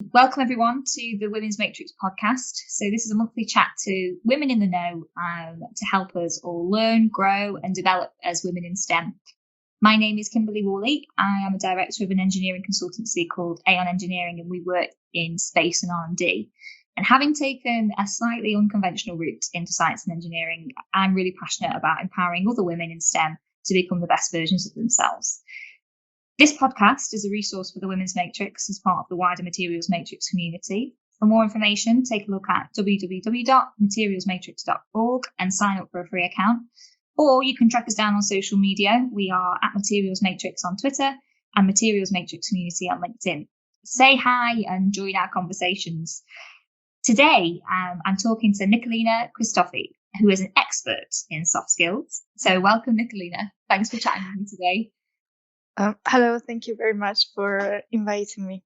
Welcome everyone to the Women's Matrix podcast. So this is a monthly chat to women in the know to help us all learn, grow and develop as women in STEM. My name is Kimberley Walley. I am a director of an engineering consultancy called Aon Engineering, and we work in space and R&D. And having taken a slightly unconventional route into science and engineering, I'm really passionate about empowering other women in STEM to become the best versions of themselves. This podcast is a resource for the Women's Matrix as part of the wider Materials Matrix community. For more information, take a look at www.materialsmatrix.org and sign up for a free account. Or you can track us down on social media. We are at Materials Matrix on Twitter and Materials Matrix Community on LinkedIn. Say hi and join our conversations. Today, I'm talking to Nicolina Christofi, who is an expert in soft skills. So welcome, Nicolina. Thanks for chatting with me today. Hello, thank you very much for inviting me.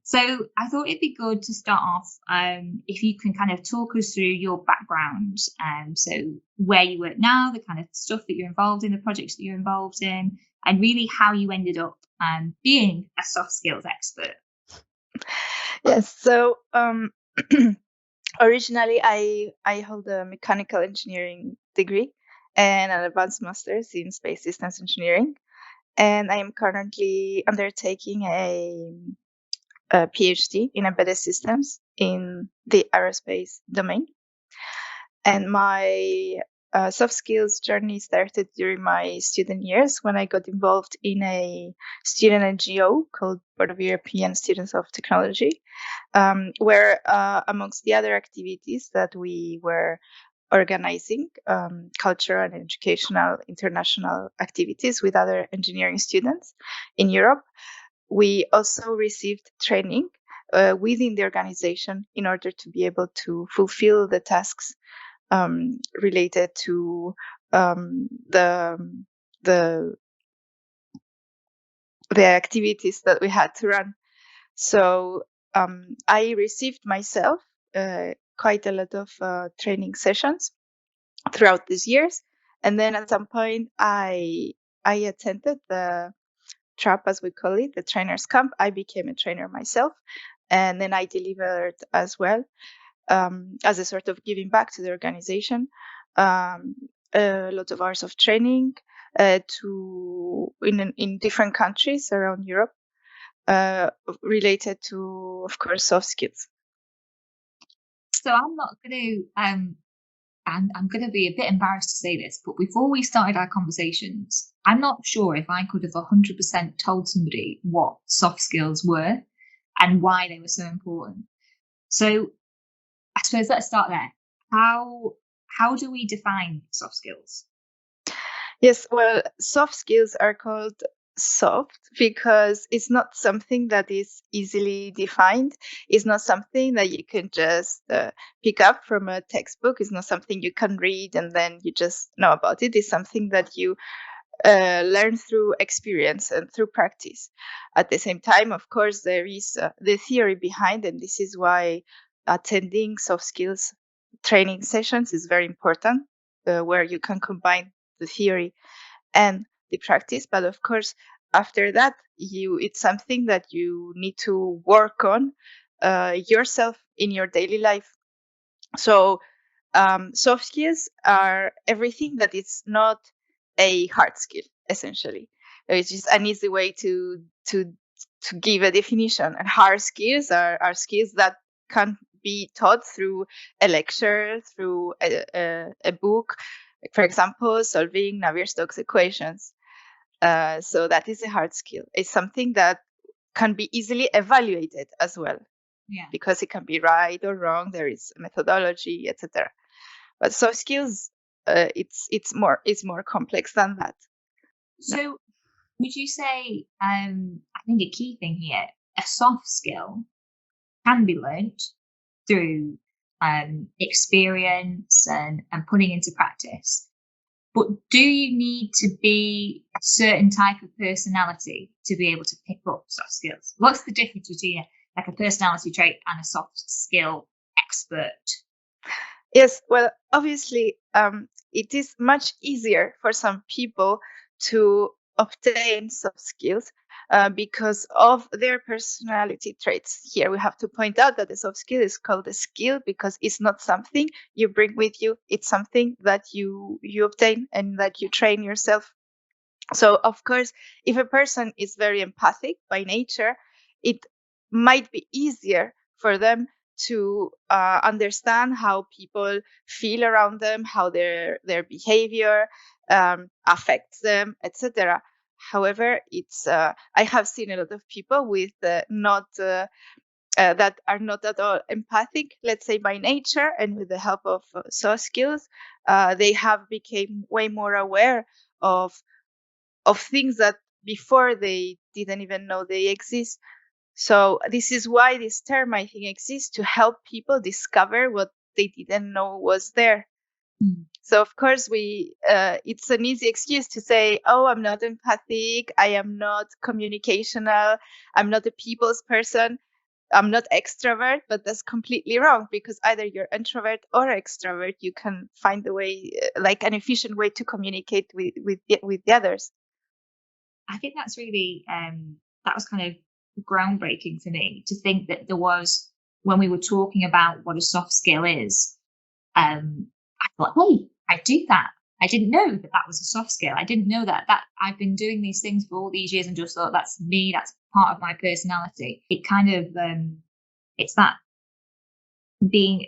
So I thought it'd be good to start off if you can kind of talk us through your background. So where you work now, the kind of stuff that you're involved in, the projects that you're involved in, and really how you ended up being a soft skills expert. Yes, so originally I hold a mechanical engineering degree and an advanced master's in space systems engineering. And I am currently undertaking a PhD in embedded systems in the aerospace domain. And my soft skills journey started during my student years when I got involved in a student NGO called Board of European Students of Technology, where amongst the other activities that we were organizing cultural and educational international activities with other engineering students in Europe. We also received training within the organization in order to be able to fulfill the tasks related to the activities that we had to run. So I received myself quite a lot of training sessions throughout these years, and then at some point I attended the TRAP, as we call it, the trainers camp. I became a trainer myself, and then I delivered as well as a sort of giving back to the organization. A lot of hours of training in different countries around Europe related to, of course, soft skills. So I'm not going to, and I'm going to be a bit embarrassed to say this, but before we started our conversations, I'm not sure if I could have 100% told somebody what soft skills were and why they were so important. So I suppose let's start there. How do we define soft skills? Yes, well, soft skills are called soft because it's not something that is easily defined. It's not something that you can just pick up from a textbook. It's not something you can read and then you just know about it. It's something that you learn through experience and through practice. At the same time, of course, there is the theory behind, and this is why attending soft skills training sessions is very important, where you can combine the theory and the practice. But of course, after that, it's something that you need to work on yourself in your daily life. So soft skills are everything that is not a hard skill, essentially. It's just an easy way to give a definition. And hard skills are skills that can be taught through a lecture, through a book. For example, solving Navier-Stokes equations. So that is a hard skill. It's something that can be easily evaluated as well. Yeah. Because it can be right or wrong. There is methodology, etc. But soft skills, it's more complex than that. So would you say, I think a key thing here, a soft skill can be learned through experience and putting into practice. But do you need to be a certain type of personality to be able to pick up soft skills? What's the difference between like a personality trait and a soft skill expert? Yes, well, obviously, it is much easier for some people to obtain soft skills because of their personality traits. Here we have to point out that the soft skill is called a skill because it's not something you bring with you. It's something that you obtain and that you train yourself. So, of course, if a person is very empathic by nature, it might be easier for them to understand how people feel around them, how their behavior affects them, etc. However, it's I have seen a lot of people with not that are not at all empathic, let's say by nature, and with the help of soft skills, they have become way more aware of things that before they didn't even know they exist. So this is why this term, I think, exists to help people discover what they didn't know was there. So of course it's an easy excuse to say, oh, I'm not empathic, I am not communicational, I'm not a people's person, I'm not extrovert. But that's completely wrong, because either you're introvert or extrovert. You can find a way, like an efficient way to communicate with the others. I think that's really that was kind of groundbreaking for me to think that there was, when we were talking about what a soft skill is, I thought, hey, I do that. I didn't know that that was a soft skill. I didn't know that I've been doing these things for all these years and just thought that's me. That's part of my personality. It kind of it's that being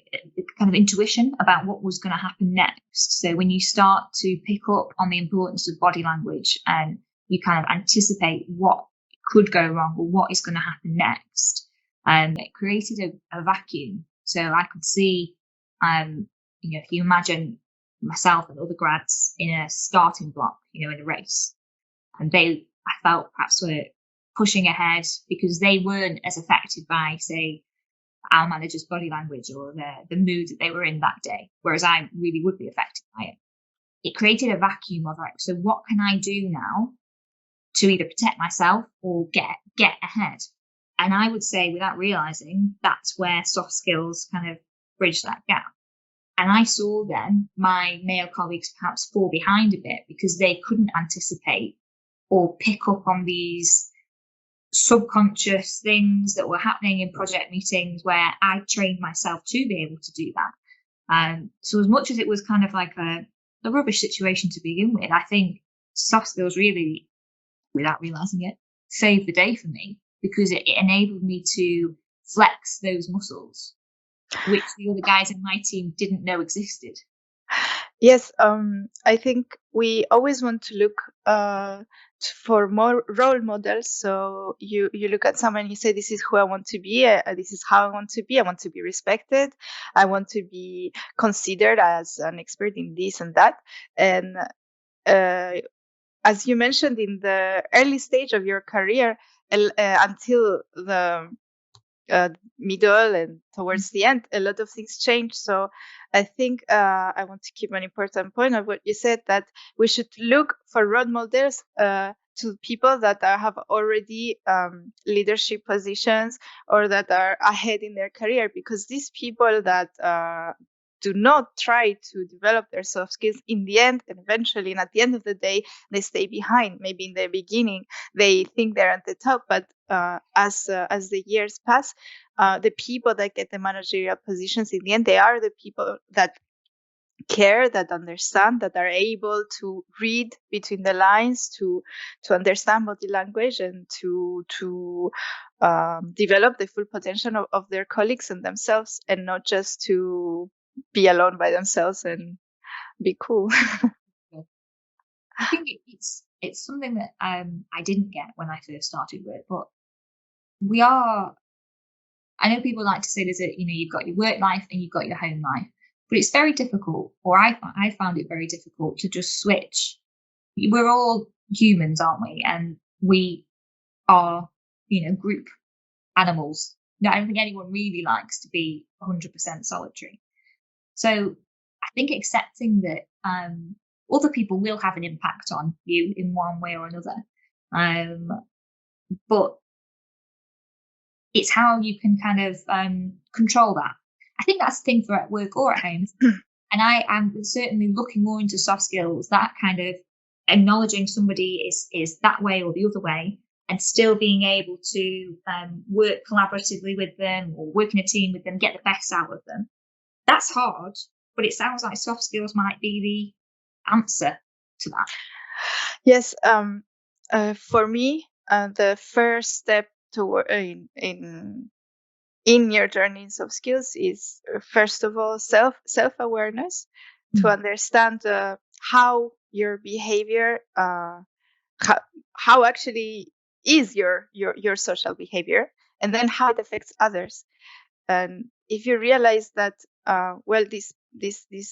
kind of intuition about what was going to happen next. So when you start to pick up on the importance of body language and you kind of anticipate what could go wrong or what is going to happen next, it created a vacuum. So I could see, if you imagine myself and other grads in a starting block, in a race, and I felt perhaps were pushing ahead because they weren't as affected by, say, our manager's body language or the mood that they were in that day, whereas I really would be affected by it. It created a vacuum of, like, so what can I do now to either protect myself or get ahead? And I would say, without realizing, that's where soft skills kind of bridge that gap. And I saw then my male colleagues perhaps fall behind a bit because they couldn't anticipate or pick up on these subconscious things that were happening in project meetings where I trained myself to be able to do that. So as much as it was kind of like a rubbish situation to begin with, I think soft skills really, without realizing it, saved the day for me, because it enabled me to flex those muscles, which the other guys in my team didn't know existed. Yes, I think we always want to look for more role models. So you look at someone and you say, this is who I want to be, this is how I want to be. I want to be respected. I want to be considered as an expert in this and that. And as you mentioned, in the early stage of your career, until the middle and towards the end, a lot of things change. So I think I want to keep an important point of what you said, that we should look for role models to people that have already leadership positions or that are ahead in their career, because these people that do not try to develop their soft skills, in the end and eventually and at the end of the day, they stay behind. Maybe in the beginning they think they're at the top, but as the years pass, the people that get the managerial positions, in the end, they are the people that care, that understand, that are able to read between the lines, to understand body language, and to develop the full potential of their colleagues and themselves, and not just to be alone by themselves and be cool. I think it's something that I didn't get when I first started work, but I know people like to say there's you've got your work life and you've got your home life, but it's very difficult, or I found it very difficult to just switch. We're all humans, aren't we? And we are, group animals. No, I don't think anyone really likes to be 100% solitary. So I think accepting that other people will have an impact on you in one way or another, but it's how you can kind of control that. I think that's the thing for at work or at home. And I am certainly looking more into soft skills, that kind of acknowledging somebody is that way or the other way, and still being able to work collaboratively with them or work in a team with them, get the best out of them. That's hard, but it sounds like soft skills might be the answer to that. Yes. For me, the first step toward in your journey in soft skills is first of all self-awareness, to understand how your behavior how actually is your social behavior, and then how it affects others. And if you realize that well, this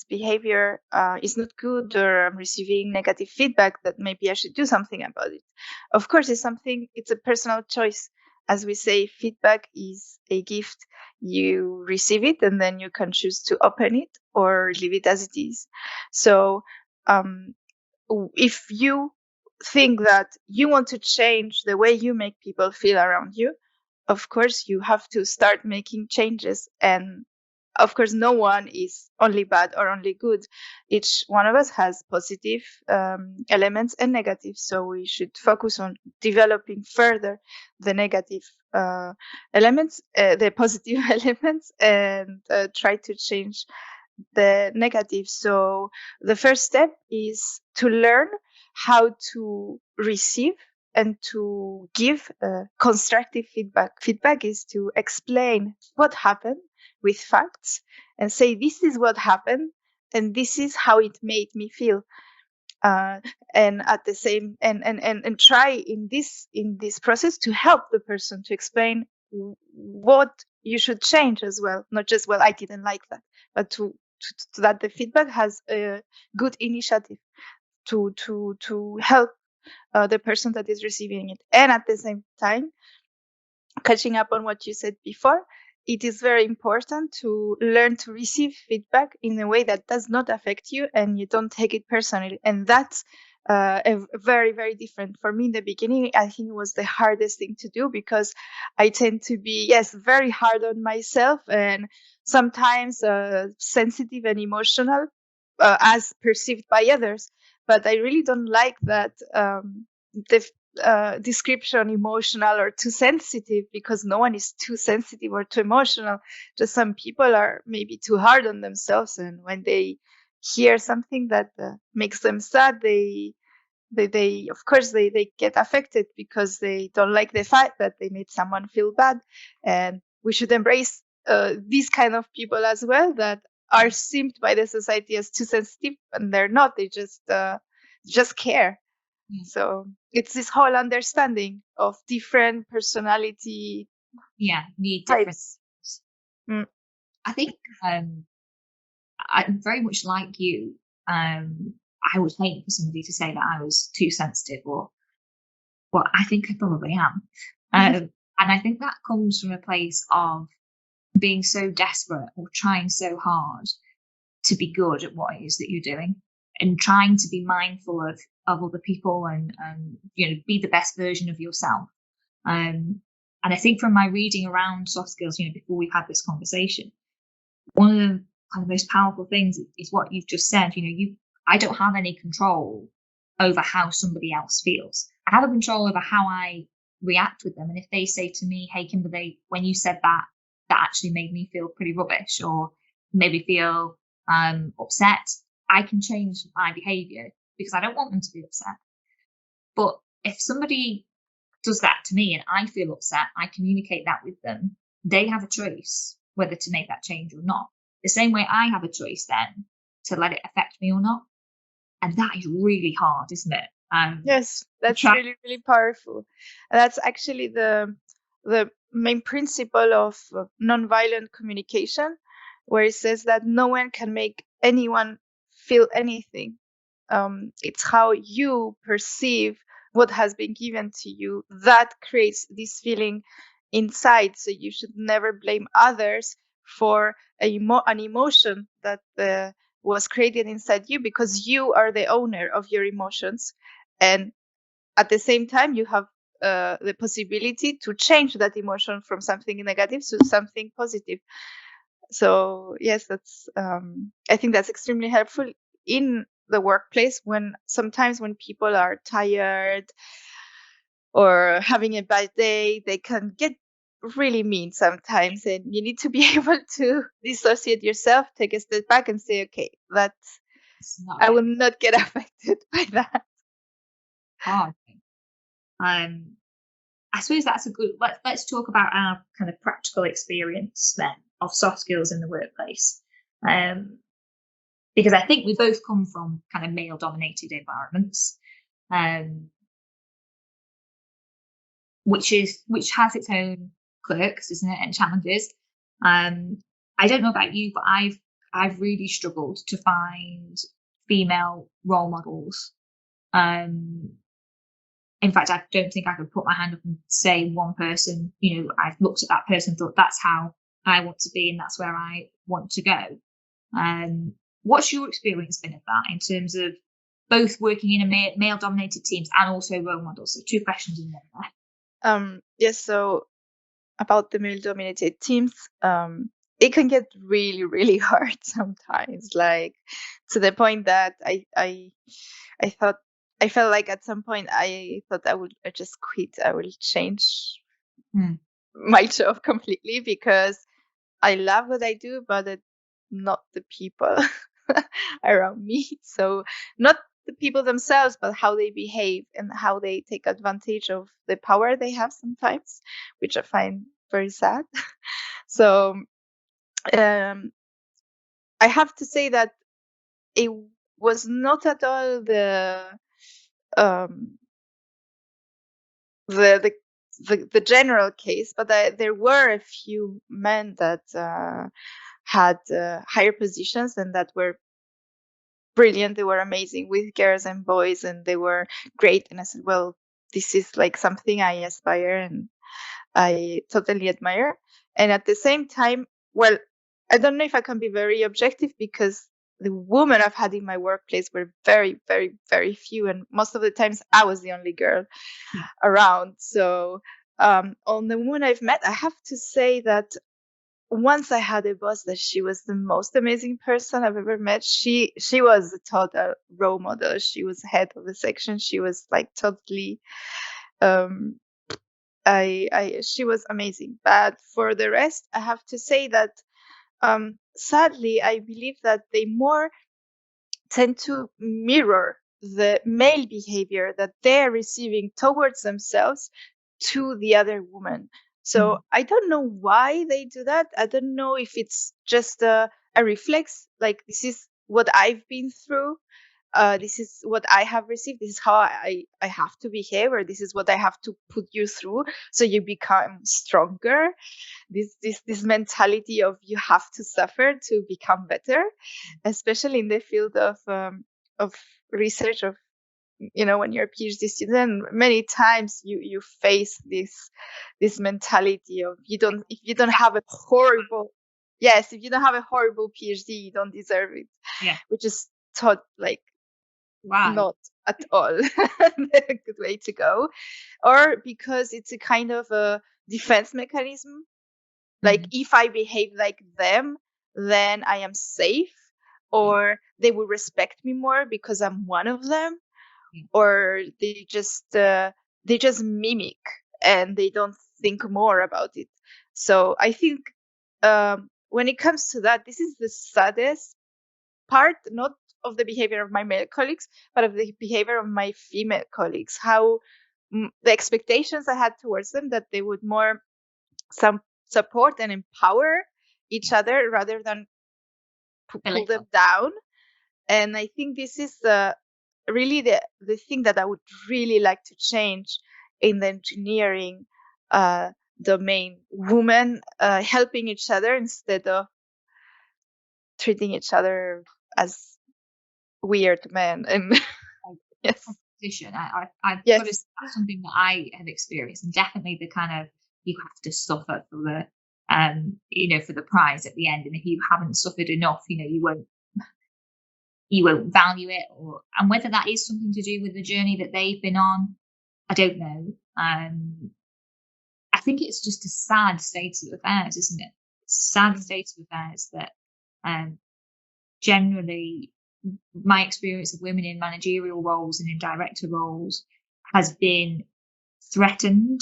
behavior is not good, or I'm receiving negative feedback, that maybe I should do something about it. Of course, it's a personal choice. As we say, feedback is a gift. You receive it, and then you can choose to open it or leave it as it is. So if you think that you want to change the way you make people feel around you, of course you have to start making changes. And of course, no one is only bad or only good. Each one of us has positive elements and negatives. So we should focus on developing further the negative elements, the positive elements, and try to change the negative. So the first step is to learn how to receive and to give constructive feedback. Feedback is to explain what happened with facts and say, this is what happened and this is how it made me feel. And at the same and try in this process to help the person to explain what you should change as well, not just, well, I didn't like that, but to that the feedback has a good initiative to help the person that is receiving it. And at the same time, catching up on what you said before, it is very important to learn to receive feedback in a way that does not affect you and you don't take it personally. And that's very, very different. For me in the beginning, I think it was the hardest thing to do, because I tend to be, yes, very hard on myself, and sometimes sensitive and emotional as perceived by others. But I really don't like that the description emotional or too sensitive, because no one is too sensitive or too emotional. Just some people are maybe too hard on themselves, and when they hear something that makes them sad, they of course they get affected, because they don't like the fact that they made someone feel bad. And we should embrace these kind of people as well, that are seen by the society as too sensitive, and they're not. They just care. So it's this whole understanding of different personality Need types. different. I think I'm very much like you. I would hate for somebody to say that I was too sensitive, or well, I think I probably am. And I think that comes from a place of being so desperate or trying so hard to be good at what it is that you're doing, and trying to be mindful of other people, and be the best version of yourself. And I think from my reading around soft skills, before we've had this conversation, one of the kind of most powerful things is what you've just said. I don't have any control over how somebody else feels. I have a control over how I react with them. And if they say to me, hey, Kimberley, when you said that actually made me feel pretty rubbish, or maybe feel upset, I can change my behavior, because I don't want them to be upset. But if somebody does that to me and I feel upset, I communicate that with them. They have a choice whether to make that change or not. The same way I have a choice then to let it affect me or not. And that is really hard, isn't it? Yes, that's really, really powerful. And that's actually the main principle of nonviolent communication, where it says that no one can make anyone feel anything. It's how you perceive what has been given to you that creates this feeling inside. So you should never blame others for an emotion that was created inside you, because you are the owner of your emotions. And at the same time, you have the possibility to change that emotion from something negative to something positive. So yes, that's I think that's extremely helpful in the workplace, when sometimes when people are tired or having a bad day, they can get really mean sometimes, and you need to be able to dissociate yourself, take a step back and say, okay, I will not get affected by that. Oh, I suppose that's a good, let's talk about our kind of practical experience then of soft skills in the workplace. Because I think we both come from kind of male dominated environments, which has its own quirks, isn't it, and challenges. I don't know about you, but I've really struggled to find female role models. In fact, I don't think I could put my hand up and say one person, I've looked at that person and thought that's how I want to be and that's where I want to go. What's your experience been of that in terms of both working in a male-dominated teams and also role models? So 2 questions in one there. Yes, so about the male-dominated teams, it can get really, really hard sometimes, like to the point that I felt like at some point I thought I would just quit. I will change my job completely because I love what I do, but it's not the people around me. So not the people themselves, but how they behave and how they take advantage of the power they have sometimes, which I find very sad. So I have to say that it was not at all the general case, but there were a few men that had higher positions and that were brilliant. They were amazing with girls and boys, and they were great. And I said, well, this is like something I aspire and I totally admire. And at the same time, well, I don't know if I can be very objective because the women I've had in my workplace were very, very, very few. And most of the times I was the only girl around. So on the women I've met, I have to say that once I had a boss that she was the most amazing person I've ever met. She was a total role model. She was head of a section. She was like totally, she was amazing. But for the rest, I have to say that, sadly, I believe that they more tend to mirror the male behavior that they're receiving towards themselves to the other woman. So I don't know why they do that. I don't know if it's just a reflex, like this is what I've been through. This is what I have received. This is how I have to behave, or this is what I have to put you through so you become stronger. This mentality of you have to suffer to become better, especially in the field of research, of when you're a PhD student, many times you face this mentality of if you don't have a horrible PhD, you don't deserve it. Yeah. Which is taught like not at all a good way to go, or because it's a kind of a defense mechanism. Like if I behave like them, then I am safe, or they will respect me more because I'm one of them, or they just mimic and they don't think more about it. So I think when it comes to that, this is the saddest part, not of the behavior of my male colleagues, but of the behavior of my female colleagues. How the expectations I had towards them, that they would more support and empower each other rather than pull them down. And I think this is really the thing that I would really like to change in the engineering domain. Women helping each other instead of treating each other as weird men. And yes, competition. I've got to say that's something that I have experienced, and definitely the kind of, you have to suffer for the for the prize at the end, and if you haven't suffered enough, you won't value it, and whether that is something to do with the journey that they've been on, I don't know. I think it's just a sad state of affairs, isn't it? Sad state of affairs that generally, my experience of women in managerial roles and in director roles has been threatened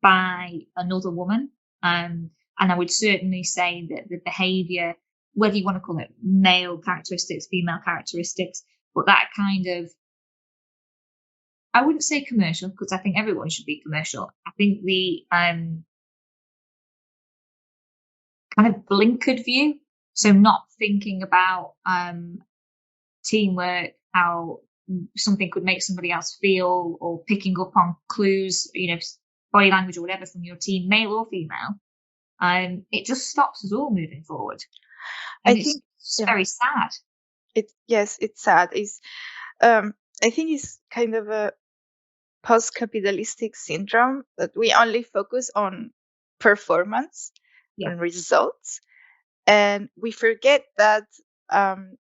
by another woman. And I would certainly say that the behaviour, whether you want to call it male characteristics, female characteristics, but that kind of, I wouldn't say commercial, because I think everyone should be commercial. I think the kind of blinkered view, so not thinking about teamwork, how something could make somebody else feel, or picking up on clues, body language or whatever from your team, male or female. It just stops us all moving forward. And I think it's very sad. It's sad. I think it's kind of a post-capitalistic syndrome that we only focus on performance and results, and we forget that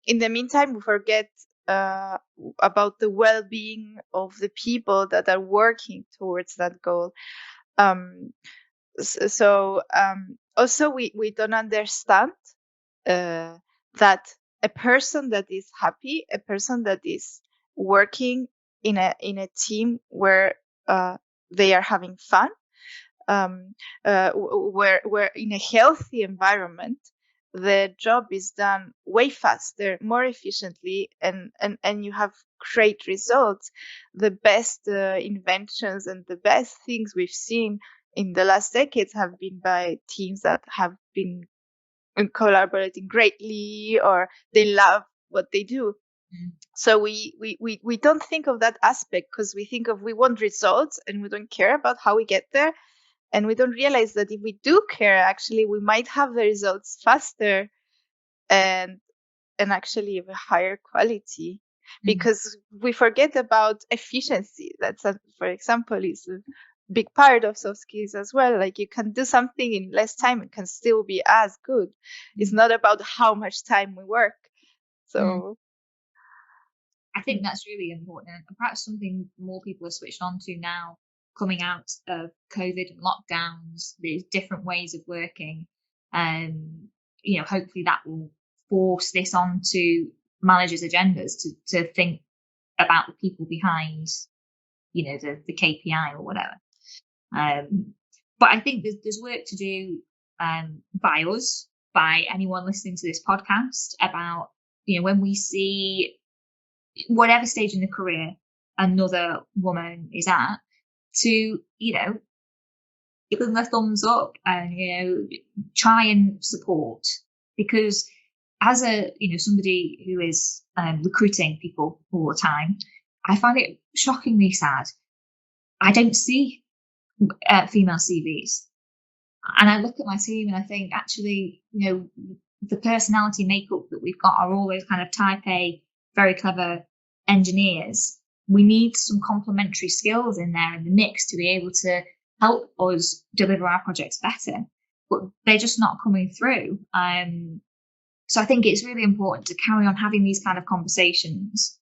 in the meantime we forget about the well-being of the people that are working towards that goal. Also we don't understand that a person that is happy, a person that is working in a team where they are having fun, where in a healthy environment, the job is done way faster, more efficiently, and you have great results. The best inventions and the best things we've seen in the last decades have been by teams that have been collaborating greatly, or they love what they do. So we don't think of that aspect, because we think of, we want results and we don't care about how we get there. And we don't realize that if we do care, actually, we might have the results faster and actually of a higher quality, because we forget about efficiency. That's, for example, is a big part of soft skills as well. Like, you can do something in less time and can still be as good. It's not about how much time we work. So I think that's really important, and perhaps something more people are switched on to now, coming out of COVID and lockdowns. There's different ways of working, and hopefully that will force this onto managers' agendas to think about the people behind, the KPI or whatever. But I think there's work to do by us, by anyone listening to this podcast, about when we see, whatever stage in the career another woman is at, to give them a thumbs up and try and support, because as a somebody who is recruiting people all the time, I find it shockingly sad. I don't see female CVs, and I look at my team and I think, actually, the personality makeup that we've got are always kind of type A, very clever engineers. We need some complementary skills in there in the mix to be able to help us deliver our projects better, but they're just not coming through. So I think it's really important to carry on having these kind of conversations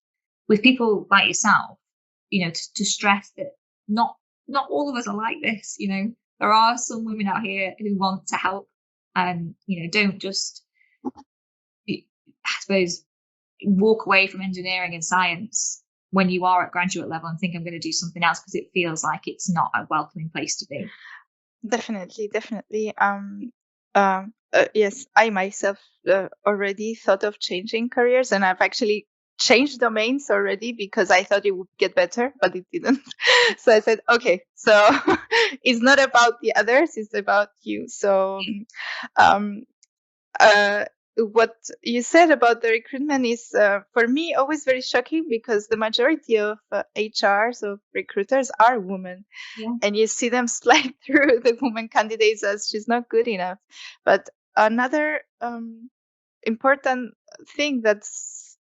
with people like yourself, to stress that not all of us are like this. There are some women out here who want to help, and don't just, I suppose, walk away from engineering and science when you are at graduate level and think, I'm going to do something else, because it feels like it's not a welcoming place to be. Definitely. Yes, I myself already thought of changing careers, and I've actually changed domains already because I thought it would get better, but it didn't. So I said, okay, so it's not about the others, it's about you. So what you said about the recruitment is, for me, always very shocking, because the majority of HRs, of recruiters, are women. And you see them slide through the woman candidates as she's not good enough. But another important thing that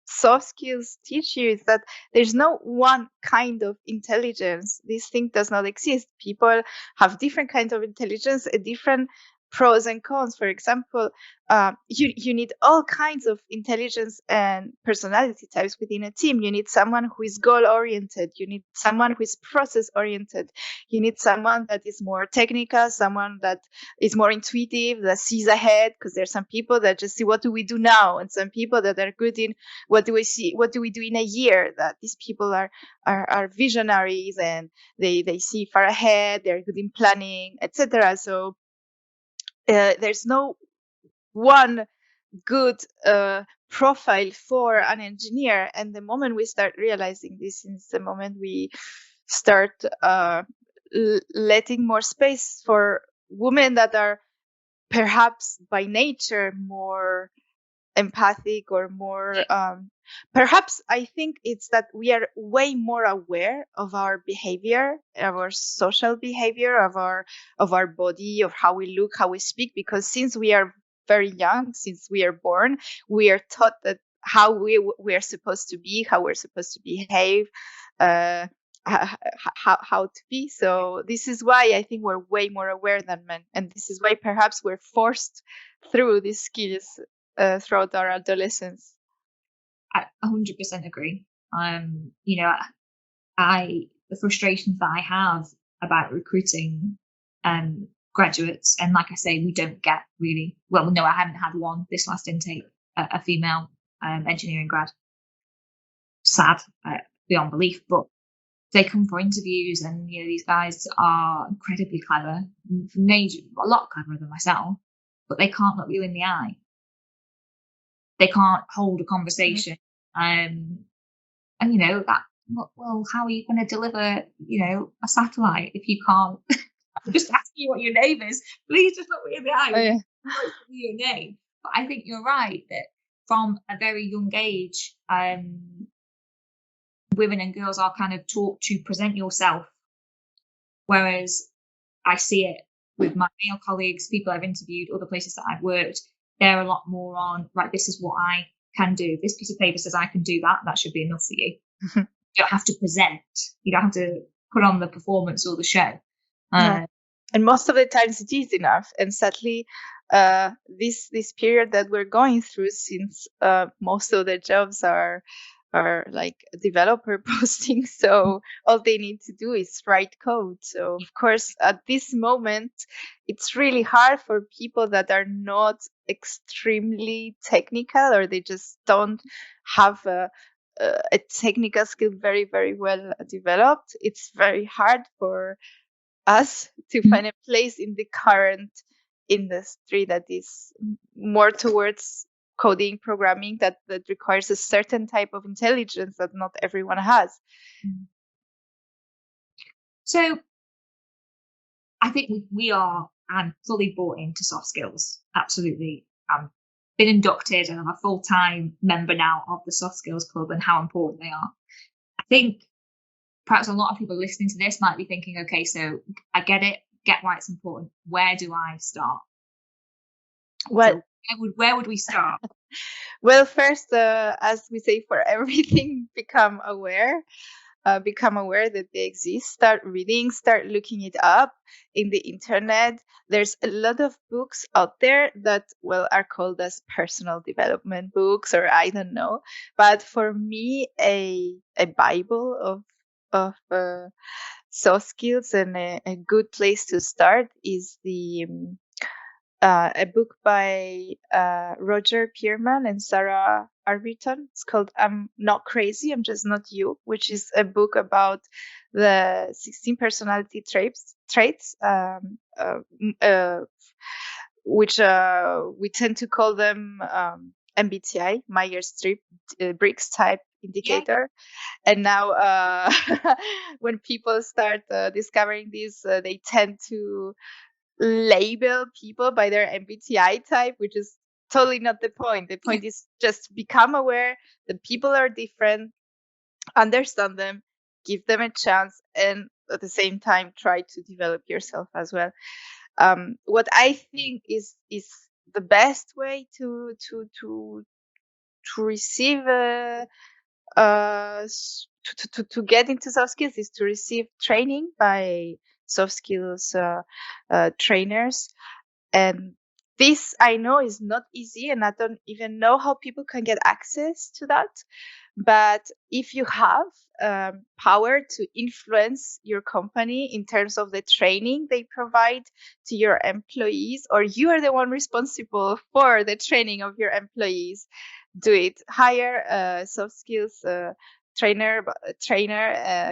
soft skills teach you is that there's no one kind of intelligence. This thing does not exist. People have different kinds of intelligence, a different pros and cons. For example, you need all kinds of intelligence and personality types within a team. You need someone who is goal oriented. You need someone who is process oriented. You need someone that is more technical, someone that is more intuitive, that sees ahead, because there's some people that just see what do we do now, and some people that are good in what do we see, what do we do in a year. That these people are visionaries, and they see far ahead. They're good in planning, etc. So there's no one good profile for an engineer. And the moment we start realizing this is the moment we start letting more space for women that are perhaps by nature more empathic or more perhaps I think it's that we are way more aware of our behavior, of our social behavior, of our body, of how we look, how we speak, because since we are very young, since we are born, we are taught that how we are supposed to be, how we're supposed to behave, uh how to be. So this is why I think we're way more aware than men, and this is why perhaps we're forced through these skills throughout our adolescence. I 100% agree. You know, the frustrations that I have about recruiting graduates, and like I say, we don't get really well. No, I haven't had one this last intake, a female engineering grad. Sad, beyond belief, but they come for interviews, and you know these guys are incredibly clever, a lot cleverer than myself, but they can't look you in the eye. They can't hold a conversation. And you know that, well, how are you going to deliver, you know, a satellite if you can't just ask you what your name is? Please just look me in the eye. Oh, yeah. Your name. But I think you're right that from a very young age, women and girls are kind of taught to present yourself, whereas I see it with my male colleagues, people I've interviewed, other places that I've worked. They're a lot more on, right, this is what I can do. This piece of paper says I can do that. That should be enough for you. You don't have to present. You don't have to put on the performance or the show. No. And most of the times it is enough. And sadly, this period that we're going through, since most of the jobs are like developer postings, so all they need to do is write code. So of course, at this moment, it's really hard for people that are not extremely technical, or they just don't have a technical skill very, very well developed. It's very hard for us to find a place in the current industry that is more towards coding, programming, that requires a certain type of intelligence that not everyone has. So I think we are fully bought into soft skills. Absolutely. Been inducted, and I'm a full-time member now of the Soft Skills Club, and how important they are. I think perhaps a lot of people listening to this might be thinking, okay, so I get it, get why it's important. Where do I start? Well, so where would we start? Well, first, as we say, for everything, become aware that they exist. Start reading, start looking it up in the internet. There's a lot of books out there that, well, are called as personal development books, or I don't know. But for me, a Bible of soft skills, and a good place to start is a book by Roger Pierman and Sarah Arbiton. It's called "I'm Not Crazy, I'm Just Not You," which is a book about the 16 personality traits, which we tend to call them MBTI, Myers-Briggs type indicator. Yeah. And now when people start discovering this, they tend to label people by their MBTI type, which is totally not the point. The point is just become aware that people are different, understand them, give them a chance, and at the same time try to develop yourself as well. What I think is the best way to receive to get into soft skills is to receive training by soft skills trainers. And this I know is not easy, and I don't even know how people can get access to that. But if you have power to influence your company in terms of the training they provide to your employees, or you are the one responsible for the training of your employees, do it. Hire a soft skills trainer,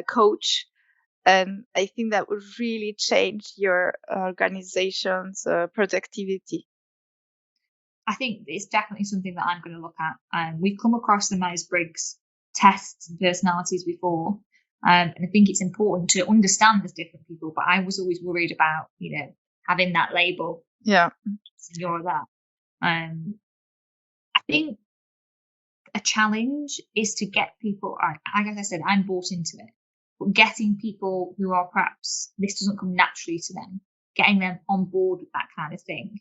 coach, and I think that would really change your organization's productivity. I think it's definitely something that I'm going to look at. We've come across the Myers-Briggs tests and personalities before, and I think it's important to understand there's different people. But I was always worried about, having that label. Yeah, You're that. I think a challenge is to get people. Like I said, I'm bought into it, but getting people who are perhaps this doesn't come naturally to them, getting them on board with that kind of thing.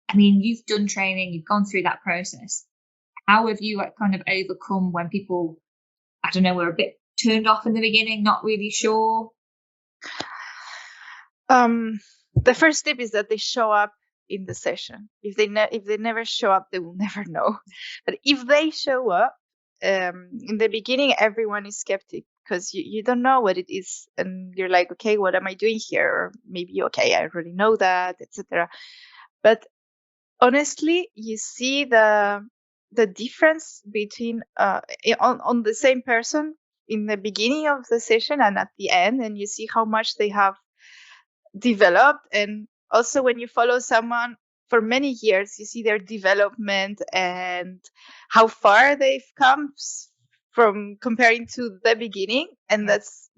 I mean, you've done training, you've gone through that process. How have you kind of overcome when people, I don't know, were a bit turned off in the beginning, not really sure? The first step is that they show up in the session. If they never show up, they will never know. But if they show up, in the beginning, everyone is skeptic because you don't know what it is, and you're like, okay, what am I doing here? Or maybe, okay, I already know that, etc. But honestly, you see the difference between on the same person in the beginning of the session and at the end, and you see how much they have developed. And also when you follow someone for many years, you see their development and how far they've come from comparing to the beginning, and that's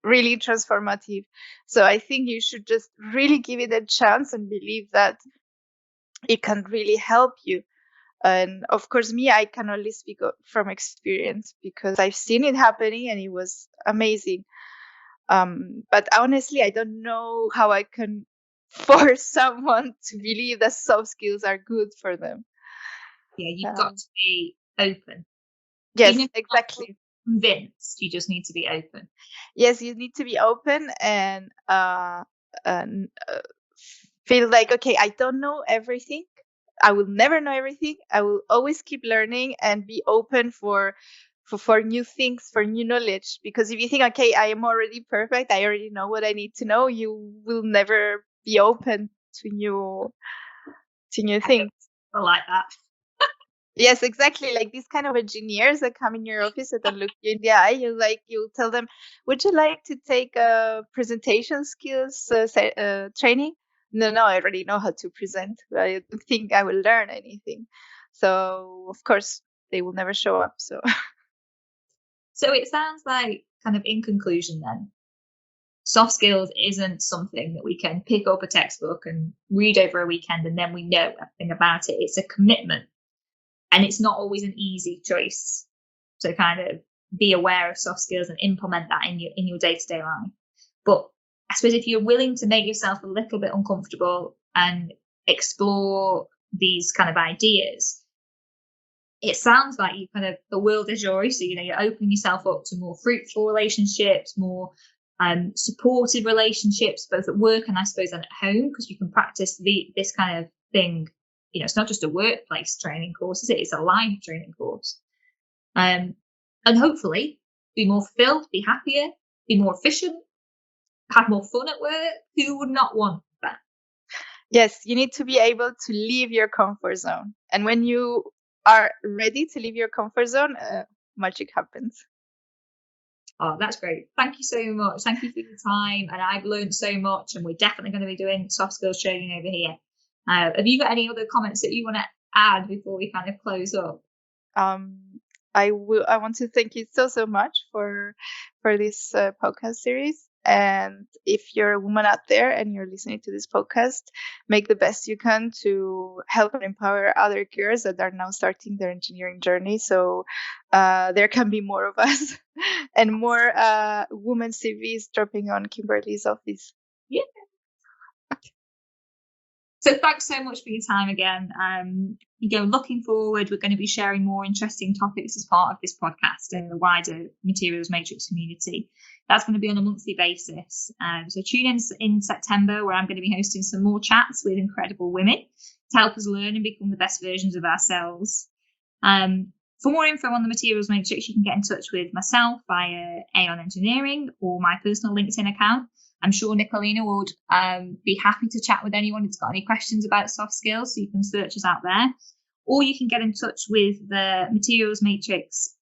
really transformative. So I think you should just really give it a chance and believe that it can really help you. And of course, I can only speak from experience because I've seen it happening and it was amazing. But honestly, I don't know how I can force someone to believe that soft skills are good for them. Yeah, you've got to be open. Yes, exactly. Convinced, you just need to be open. Yes, you need to be open and feel like, okay, I don't know everything. I will never know everything. I will always keep learning and be open for new things, for new knowledge. Because if you think, okay, I am already perfect, I already know what I need to know, you will never be open to new things. I like that. Yes, exactly. Like these kind of engineers that come in your office and look you in the eye, you tell them, would you like to take a presentation skills training? No, I already know how to present. I don't think I will learn anything. So of course they will never show up. So it sounds like, kind of in conclusion then, soft skills isn't something that we can pick up a textbook and read over a weekend and then we know everything about it. It's a commitment. And it's not always an easy choice to kind of be aware of soft skills and implement that in your day-to-day life. But I suppose if you're willing to make yourself a little bit uncomfortable and explore these kind of ideas, it sounds like you kind of, the world is your oyster. You're opening yourself up to more fruitful relationships, more supportive relationships, both at work and I suppose and at home, because you can practice this kind of thing. It's not just a workplace training course, is it? It's a live training course. And hopefully be more fulfilled, be happier, be more efficient, have more fun at work. Who would not want that? Yes, you need to be able to leave your comfort zone. And when you are ready to leave your comfort zone, magic happens. Oh, that's great. Thank you so much. Thank you for your time. And I've learned so much, and we're definitely going to be doing soft skills training over here. Have you got any other comments that you want to add before we kind of close up? I want to thank you so much for this podcast series. And if you're a woman out there and you're listening to this podcast, make the best you can to help and empower other girls that are now starting their engineering journey. So there can be more of us and more women CVs dropping on Kimberley's office. Yeah. So thanks so much for your time again. Looking forward, we're going to be sharing more interesting topics as part of this podcast and the wider Materials Matrix community. That's going to be on a monthly basis. So tune in September, where I'm going to be hosting some more chats with incredible women to help us learn and become the best versions of ourselves. For more info on the Materials Matrix, you can get in touch with myself via Aon Engineering or my personal LinkedIn account. I'm sure Nicolina would be happy to chat with anyone who's got any questions about soft skills, so you can search us out there. Or you can get in touch with the Materials Matrix,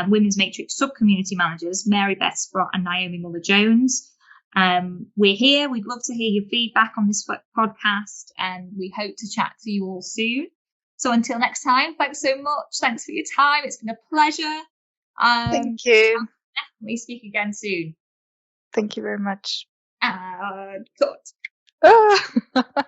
Women's Matrix sub-community managers, Mary Beth Sprott and Naomi Muller-Jones. We're here. We'd love to hear your feedback on this podcast, and we hope to chat to you all soon. So until next time, thanks so much. Thanks for your time. It's been a pleasure. Thank you. I'll definitely speak again soon. Thank you very much. Cut.